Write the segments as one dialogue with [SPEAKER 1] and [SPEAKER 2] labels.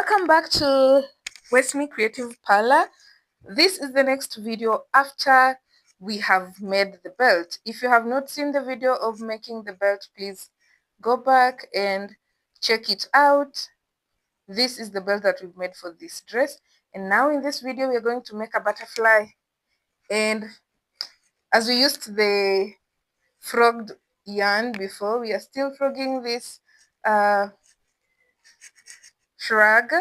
[SPEAKER 1] Welcome back to Me Creative Parlor. This is the next video after we have made the belt. If you have not seen the video of making the belt, please go back and check it out. This is the belt that we've made for this dress. And now in this video, we're going to make a butterfly. And as we used the frogged yarn before, we are still frogging this shrug.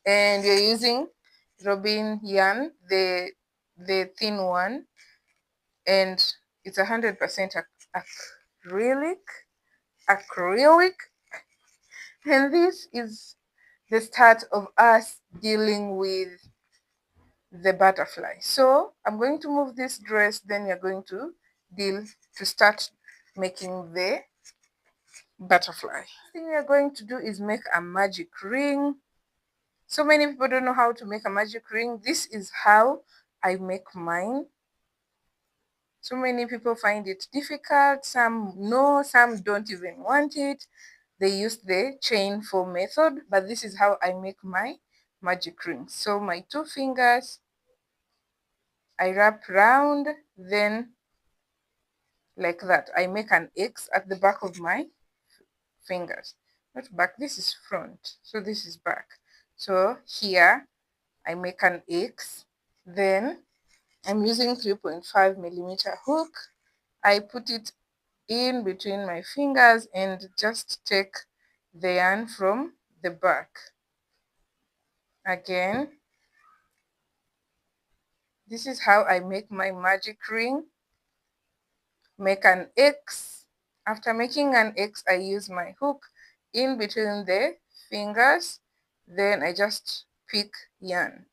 [SPEAKER 1] And you're using robin yarn, the thin one, and it's 100% acrylic, and this is the start of us dealing with the butterfly. So I'm going to move this dress, then you're going to start making the butterfly. The thing we are going to do is make a magic ring. So many people don't know how to make a magic ring. This is how I make mine. So many people find it difficult. Some know, some don't even want it. They use the chain 4 method, but this is how I make my magic ring. So my 2 fingers, I wrap round, then like that. I make an X at the back of my fingers. Not back, this is front. So this is back. So here I make an X, then I'm using 3.5 millimeter hook. I put it in between my fingers and just take the yarn from the back. Again, this is how I make my magic ring. Make an X. After making an X, I use my hook in between the fingers. Then I just pick yarn.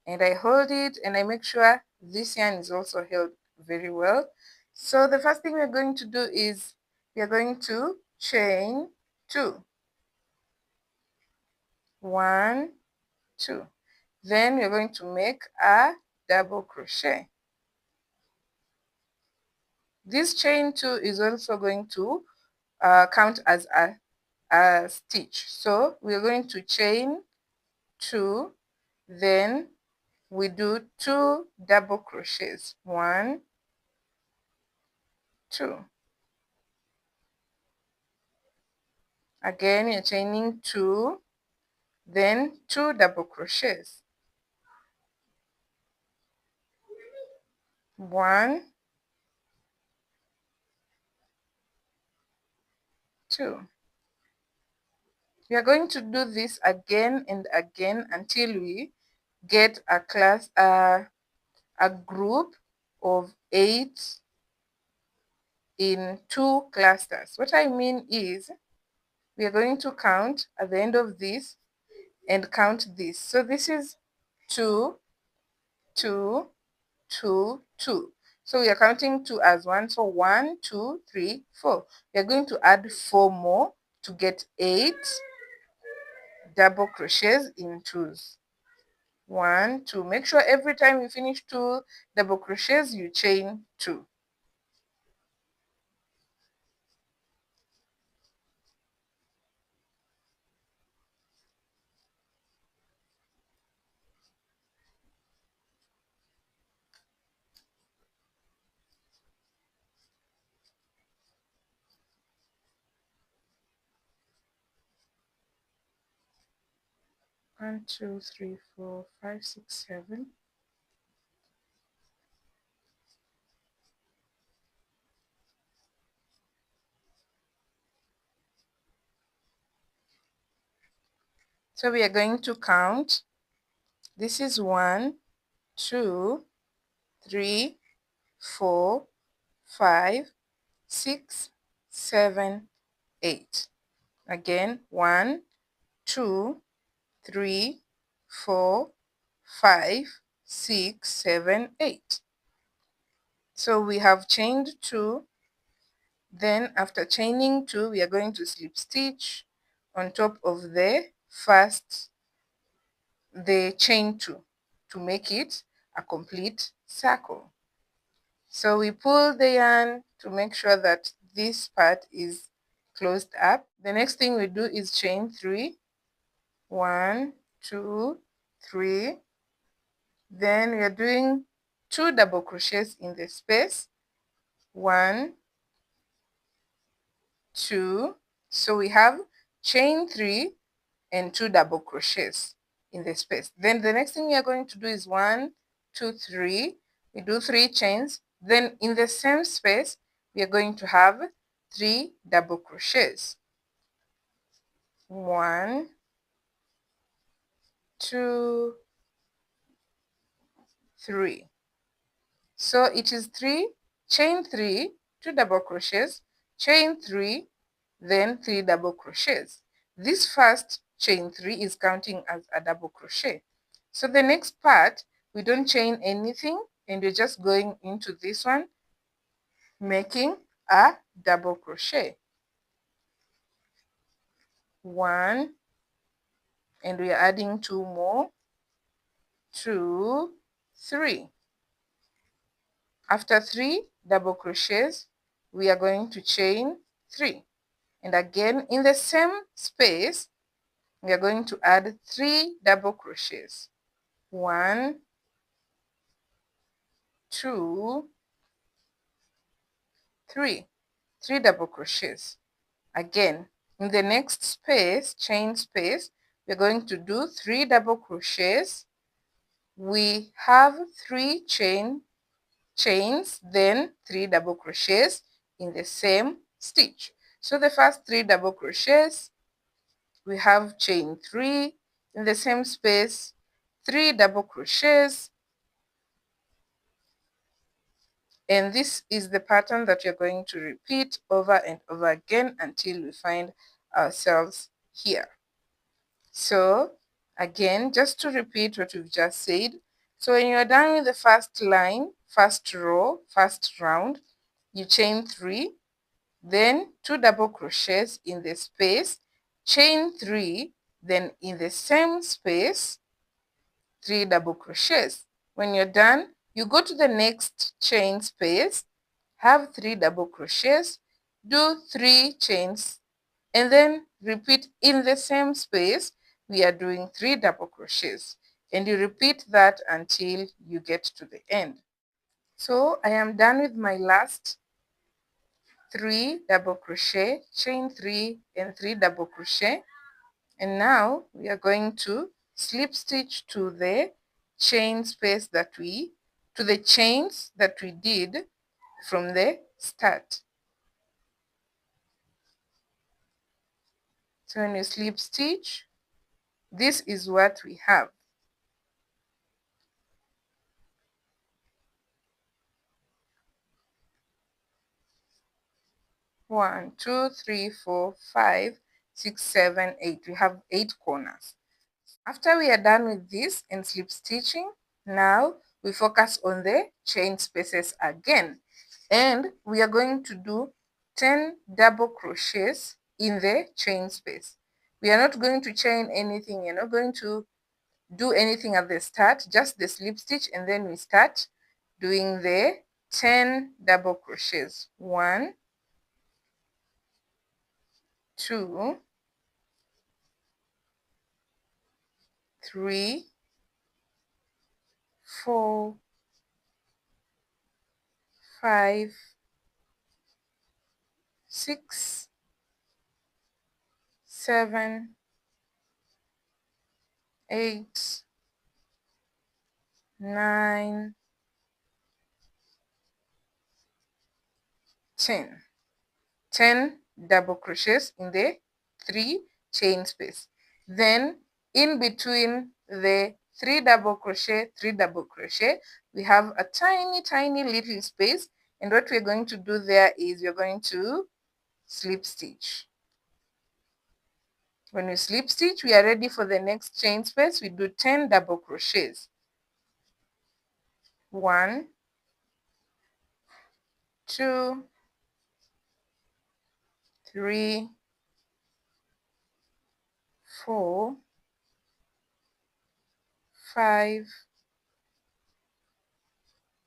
[SPEAKER 1] And I hold it and I make sure this yarn is also held very well. So the first thing we're going to do is we're going to chain 2. 1, 2. Then we're going to make a double crochet. This chain 2 is also going to count as a stitch. So we're going to chain 2, then we do 2 double crochets. 1, 2. Again, you're chaining 2, then 2 double crochets. 1, 2. We are going to do this again and again until we get a group of 8 in 2 clusters. What I mean is we are going to count at the end of this and count this. So this is 2, 2, 2, 2. So we are counting 2 as 1. So 1, 2, 3, 4. We are going to add 4 more to get 8 double crochets in 2s. 1, 2. Make sure every time you finish 2 double crochets, you chain 2. One, 2, 3, 4, 5, 6, 7. So we are going to count. This is 1, 2, 3, 4, 5, 6, 7, 8. Again, 1, 2, 3, 4, 5, 6, 7, 8. So we have chained 2. Then after chaining 2, we are going to slip stitch on top of the chain 2 to make it a complete circle. So we pull the yarn to make sure that this part is closed up. The next thing we do is chain 3. 1, 2, 3. Then we are doing 2 double crochets in the space. 1, 2. So we have chain 3 and 2 double crochets in the space. Then the next thing we are going to do is 1, 2, 3. We do 3 chains. Then in the same space we are going to have 3 double crochets. 1, 2, 3. So it is 3, chain 3, 2 double crochets, chain 3, then 3 double crochets. This first chain 3 is counting as a double crochet. So the next part, we don't chain anything and we're just going into this one, making a double crochet. 1, and we are adding 2 more, 2, 3. After 3 double crochets, we are going to chain 3. And again, in the same space, we are going to add 3 double crochets. 1, 2, 3. 3 double crochets. Again, in the next space, chain space, we're going to do 3 double crochets. We have 3 chains, then 3 double crochets in the same stitch. So the first 3 double crochets, we have chain 3 in the same space, 3 double crochets, and this is the pattern that you're going to repeat over and over again until we find ourselves here. So again, just to repeat what we've just said, so when you're done with the first line, first row, first round, you chain 3, then 2 double crochets in the space, chain 3, then in the same space 3 double crochets. When you're done, you go to the next chain space, have 3 double crochets, do 3 chains, and then repeat in the same space. We are doing 3 double crochets, and you repeat that until you get to the end. So I am done with my last 3 double crochet, chain 3 and 3 double crochet, and now we are going to slip stitch to the chain space that to the chains that we did from the start. So when you slip stitch, this is what we have. One, two, three, four, 5, 6, 7, 8. We have 8 corners. After we are done with this and slip stitching, now we focus on the chain spaces again, and we are going to do 10 double crochets in the chain space. We are not going to chain anything, we are not going to do anything at the start, just the slip stitch, and then we start doing the 10 double crochets. 1, 2, 3, 4, 5, 6, 7, 8, 9, 10. 10 double crochets in the 3 chain space. Then in between the 3 double crochet, 3 double crochet, we have a tiny little space, and what we're going to do there is we're going to slip stitch. When we slip stitch, we are ready for the next chain space. We do 10 double crochets. 1, 2, 3, 4, 5,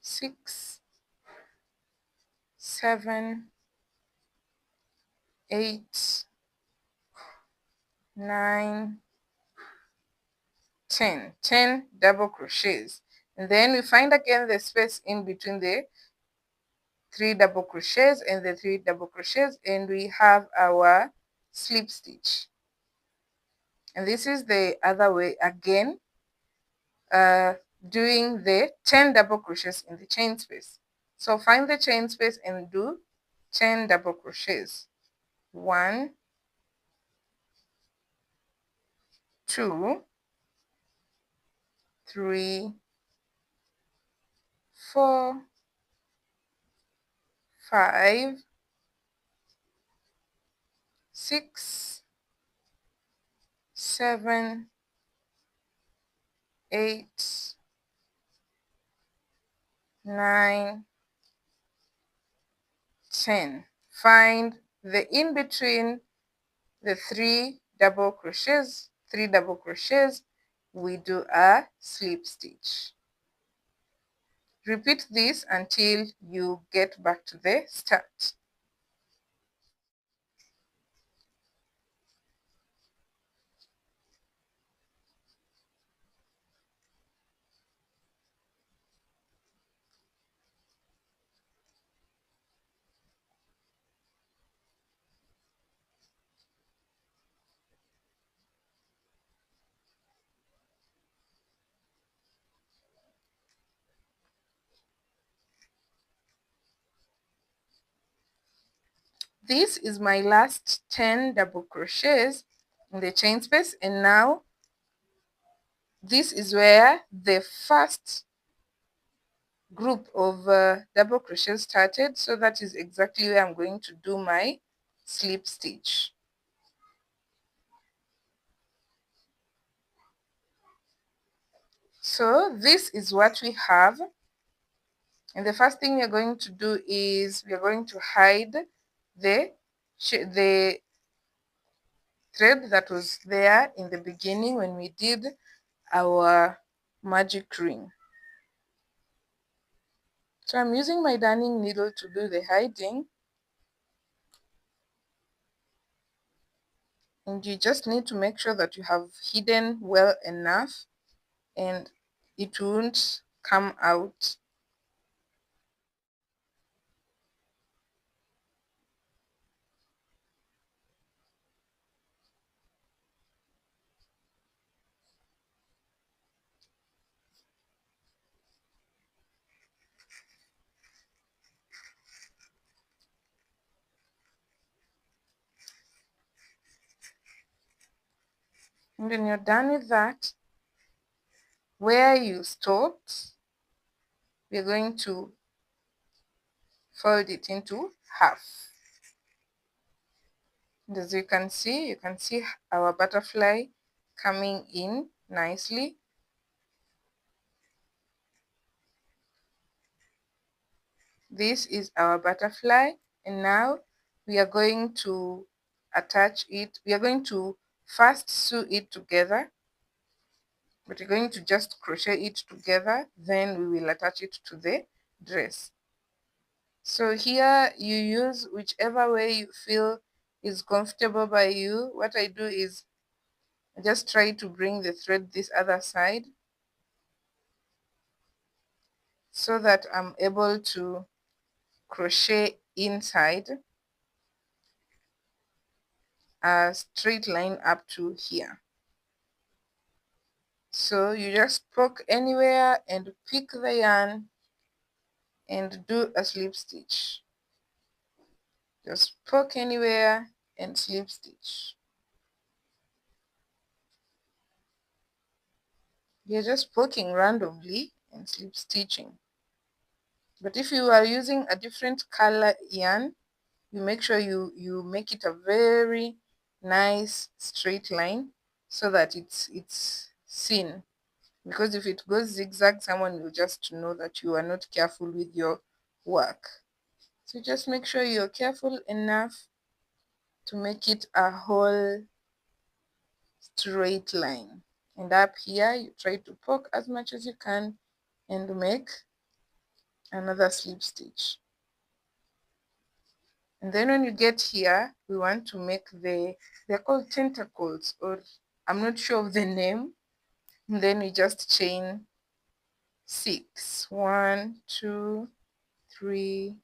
[SPEAKER 1] 6, 7, 8, 9, 10 double crochets, and then we find again the space in between the 3 double crochets and the 3 double crochets, and we have our slip stitch. And this is the other way again, doing the 10 double crochets in the chain space. So find the chain space and do 10 double crochets. 1, 2, 3, 4, 5, 6, 7, 8, 9, 10. Find the in between the 3 double crochets, we do a slip stitch. Repeat this until you get back to the start. This is my last 10 double crochets in the chain space, and now this is where the first group of double crochets started, so that is exactly where I'm going to do my slip stitch. So this is what we have, and the first thing we're going to do is we're going to hide the thread that was there in the beginning when we did our magic ring. So I'm using my darning needle to do the hiding, and you just need to make sure that you have hidden well enough and it won't come out. And when you're done with that, where you stopped, we're going to fold it into half. And as you can see our butterfly coming in nicely. This is our butterfly, and now we are going to attach it. We are going to first sew it together, but we're going to just crochet it together, then we will attach it to the dress. So here you use whichever way you feel is comfortable by you. What I do is I just try to bring the thread this other side so that I'm able to crochet inside a straight line up to here. So you just poke anywhere and pick the yarn and do a slip stitch. Just poke anywhere and slip stitch. You're just poking randomly and slip stitching. But if you are using a different color yarn, you make sure you make it a very nice straight line so that it's seen. Because if it goes zigzag, someone will just know that you are not careful with your work. So just make sure you're careful enough to make it a whole straight line. And up here, you try to poke as much as you can and make another slip stitch. And then when you get here, we want to make they're called tentacles, or I'm not sure of the name, and then we just chain 6. 1, 2, 3,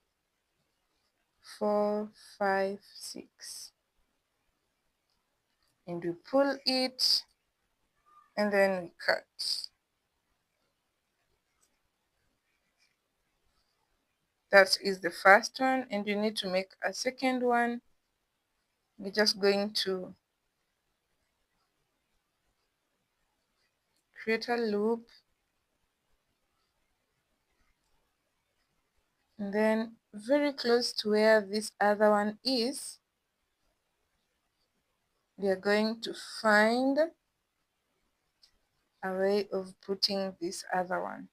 [SPEAKER 1] 4, 5, 6, and we pull it and then we cut. That is the first one, and you need to make a second one. We're just going to create a loop, and then very close to where this other one is, we are going to find a way of putting this other one.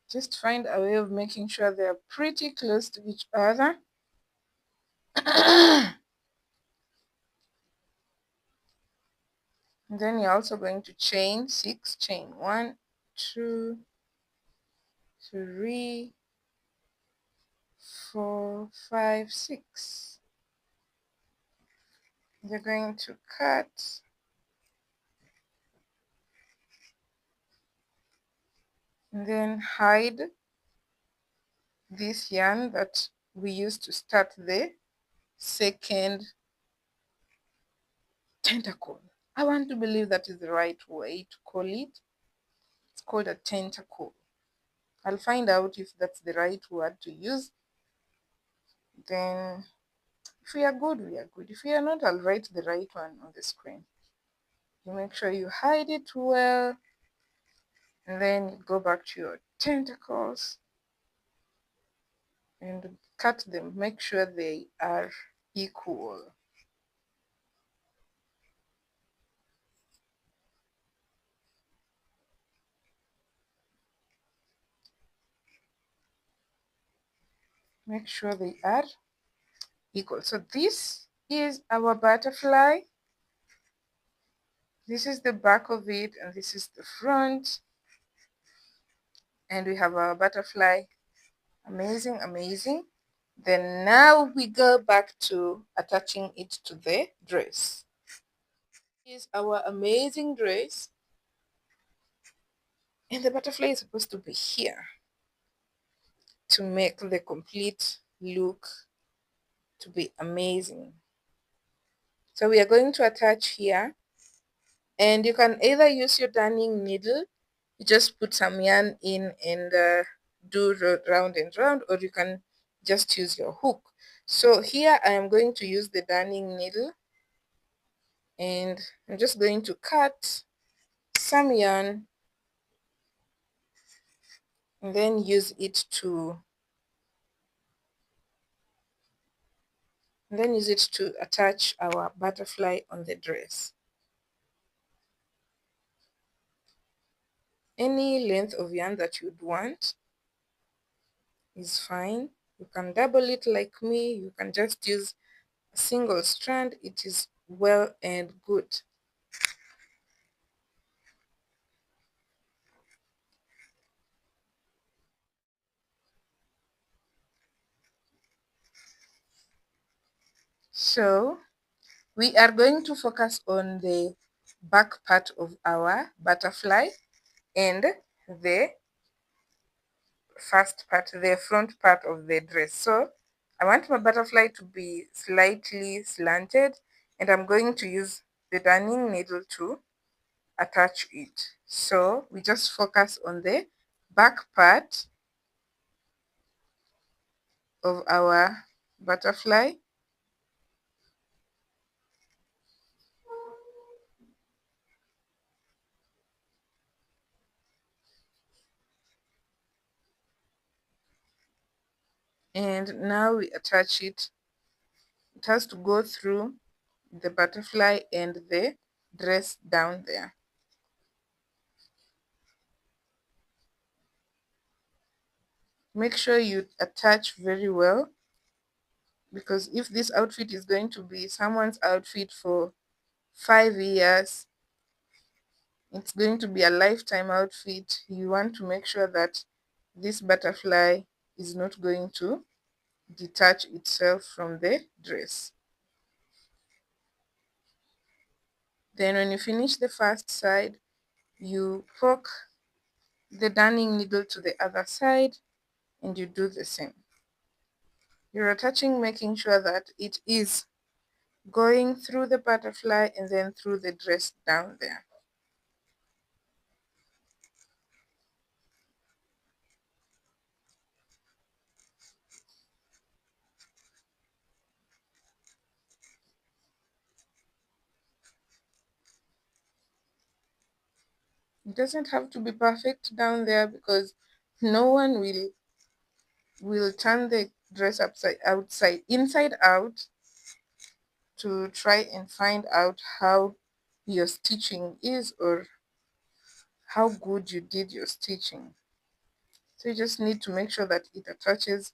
[SPEAKER 1] Just find a way of making sure they are pretty close to each other. And then you're also going to chain 6, chain 1, 2, 3, 4, 5, 6. You're going to cut, and then hide this yarn that we used to start the second tentacle. I want to believe that is the right way to call it. It's called a tentacle. I'll find out if that's the right word to use. Then if we are good, we are good. If we are not, I'll write the right one on the screen. You make sure you hide it well, and then you go back to your tentacles and cut them. Make sure they are equal. Make sure they are equal. So this is our butterfly. This is the back of it, and this is the front. And we have our butterfly. Amazing, amazing. Then now we go back to attaching it to the dress. This is our amazing dress, and the butterfly is supposed to be here to make the complete look to be amazing. So we are going to attach here, and you can either use your darning needle, you just put some yarn in and do round and round, or you can just use your hook. So here I am going to use the darning needle, and I'm just going to cut some yarn and then use it to attach our butterfly on the dress. Any length of yarn that you'd want is fine. You can double it like me, you can just use a single strand. It is well and good. So we are going to focus on the back part of our butterfly and the first part, the front part of the dress. So I want my butterfly to be slightly slanted, and I'm going to use the darning needle to attach it. So we just focus on the back part of our butterfly. And now we attach it. It has to go through the butterfly and the dress down there. Make sure you attach very well, because if this outfit is going to be someone's outfit for 5 years, it's going to be a lifetime outfit. You want to make sure that this butterfly is not going to detach itself from the dress. Then when you finish the first side, you poke the darning needle to the other side and you do the same. You're attaching, making sure that it is going through the butterfly and then through the dress down there. It doesn't have to be perfect down there because no one will turn the dress inside out to try and find out how your stitching is or how good you did your stitching. So you just need to make sure that it attaches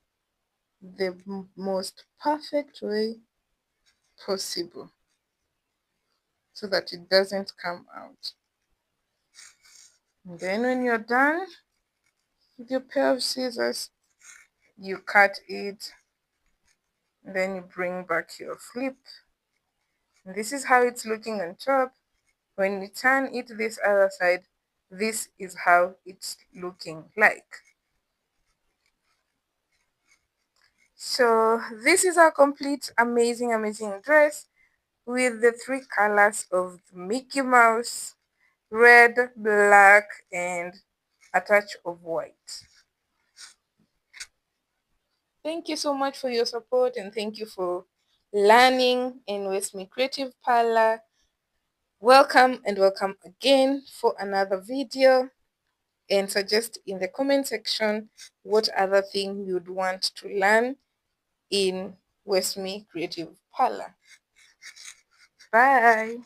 [SPEAKER 1] the most perfect way possible so that it doesn't come out. And then when you're done with your pair of scissors, you cut it, and then you bring back your flip. And this is how it's looking on top. When you turn it this other side, this is how it's looking like. So this is our complete amazing dress with the 3 colors of Mickey Mouse: red, black, and a touch of white. Thank you so much for your support and thank you for learning in West Me Creative Parlor. Welcome and welcome again for another video, and suggest in the comment section what other thing you'd want to learn in West Me Creative Parlor. Bye.